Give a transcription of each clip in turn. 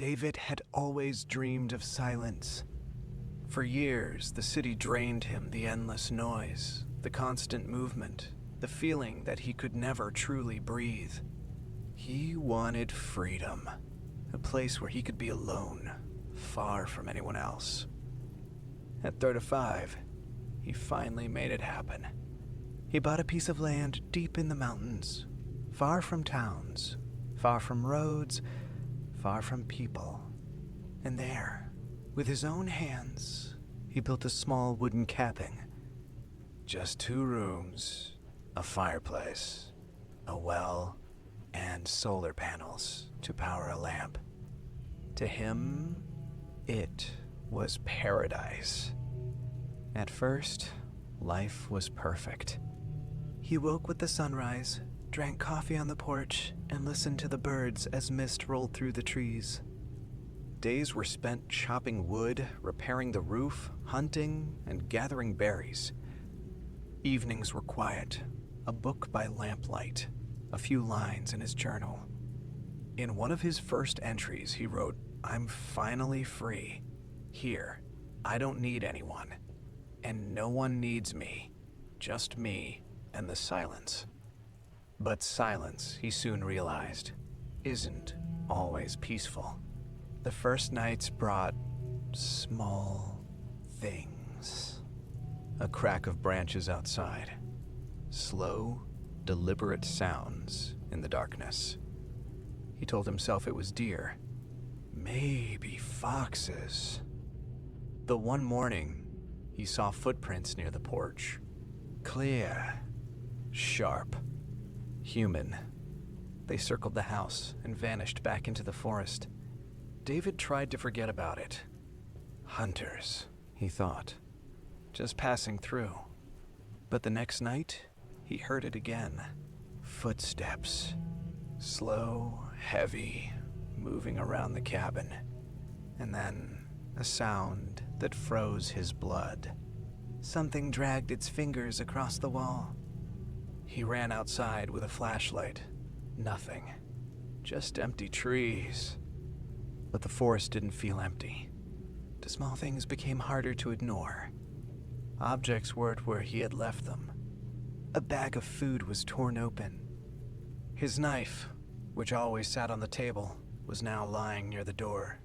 David had always dreamed of silence. For years, the city drained him, the endless noise, the constant movement, the feeling that he could never truly breathe. He wanted freedom, a place where he could be alone, far from anyone else. At 35, he finally made it happen. He bought a piece of land deep in the mountains, far from towns, far from roads, far from people. And there, with his own hands, he built a small wooden cabin. Just 2 rooms, a fireplace, a well, and solar panels to power a lamp. To him, it was paradise. At first, life was perfect. He woke with the sunrise, drank coffee on the porch, and listened to the birds as mist rolled through the trees. Days were spent chopping wood, repairing the roof, hunting, and gathering berries. Evenings were quiet, a book by lamplight, a few lines in his journal. In one of his first entries, he wrote, "I'm finally free. Here, I don't need anyone. And no one needs me. Just me and the silence." But silence, he soon realized, isn't always peaceful. The first nights brought small things. A crack of branches outside. Slow, deliberate sounds in the darkness. He told himself it was deer. Maybe foxes. The one morning, he saw footprints near the porch. Clear, sharp, human. They circled the house and vanished back into the forest. David tried to forget about it. Hunters, he thought, just passing through. But the next night, he heard it again. Footsteps. Slow, heavy, moving around the cabin. And then a sound that froze his blood. Something dragged its fingers across the wall. He ran outside with a flashlight. Nothing. Just empty trees. But the forest didn't feel empty. The small things became harder to ignore. Objects weren't where he had left them. A bag of food was torn open. His knife, which always sat on the table, was now lying near the door.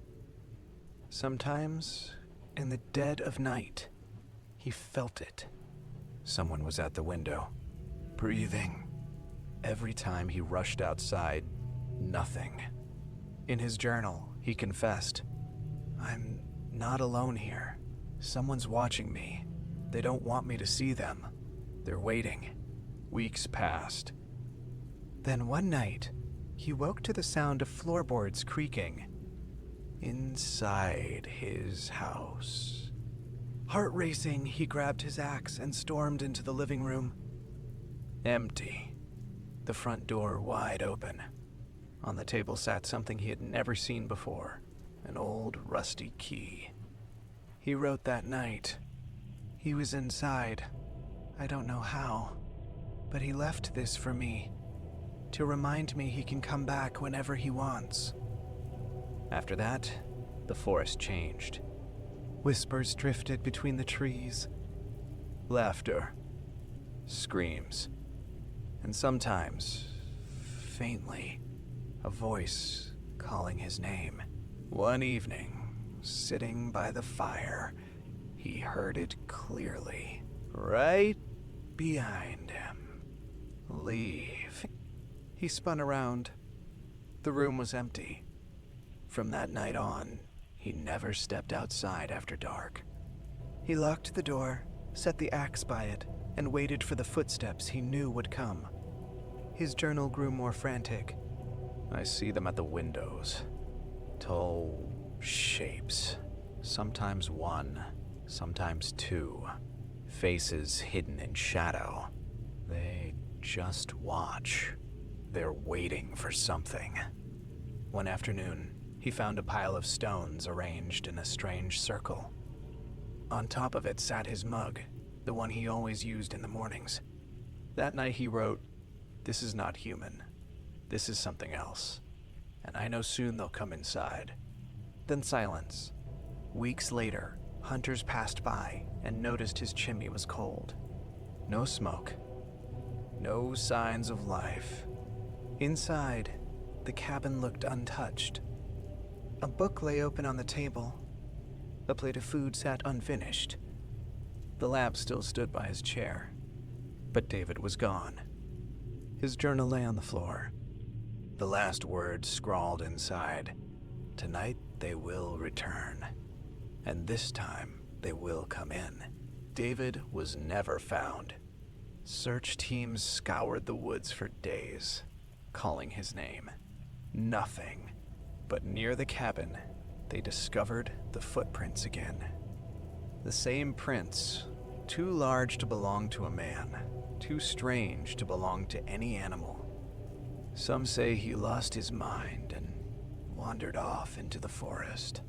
Sometimes, in the dead of night, he felt it. Someone was at the window, breathing. Every time he rushed outside, nothing. In his journal, he confessed, "I'm not alone here. Someone's watching me. They don't want me to see them. They're waiting." Weeks passed. Then one night, he woke to the sound of floorboards creaking. Inside his house. Heart racing, he grabbed his axe and stormed into the living room. Empty. The front door wide open. On the table sat something he had never seen before, an old rusty key. He wrote that night. He was inside. I don't know how, but he left this for me, to remind me he can come back whenever he wants. After that, the forest changed. Whispers drifted between the trees. Laughter. Screams. And sometimes, faintly, a voice calling his name. One evening, sitting by the fire, he heard it clearly, right behind him. Leave. He spun around. The room was empty. From that night on, he never stepped outside after dark. He locked the door, set the axe by it, and waited for the footsteps he knew would come. His journal grew more frantic. I see them at the windows. Tall shapes. Sometimes one, sometimes two. Faces hidden in shadow. They just watch. They're waiting for something. One afternoon, he found a pile of stones arranged in a strange circle. On top of it sat his mug, the one he always used in the mornings. That night he wrote, "This is not human. This is something else. And I know soon they'll come inside. Then silence. Weeks later, hunters passed by and noticed his chimney was cold. No smoke. No signs of life. Inside, the cabin looked untouched. A book lay open on the table. A plate of food sat unfinished. The lamp still stood by his chair, but David was gone. His journal lay on the floor. The last words scrawled inside. Tonight they will return, and this time they will come in. David was never found. Search teams scoured the woods for days, calling his name. Nothing. But near the cabin, they discovered the footprints again. The same prints, too large to belong to a man, too strange to belong to any animal. Some say he lost his mind and wandered off into the forest.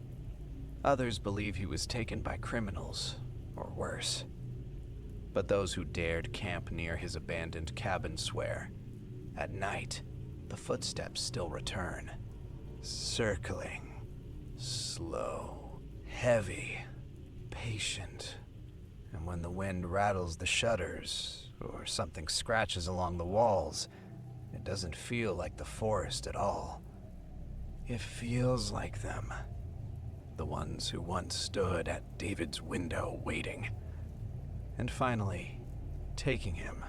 Others believe he was taken by criminals, or worse. But those who dared camp near his abandoned cabin swear, at night, the footsteps still return, circling, slow, heavy, patient. And when the wind rattles the shutters, or something scratches along the walls, it doesn't feel like the forest at all. It feels like them. The ones who once stood at David's window waiting. And finally, taking him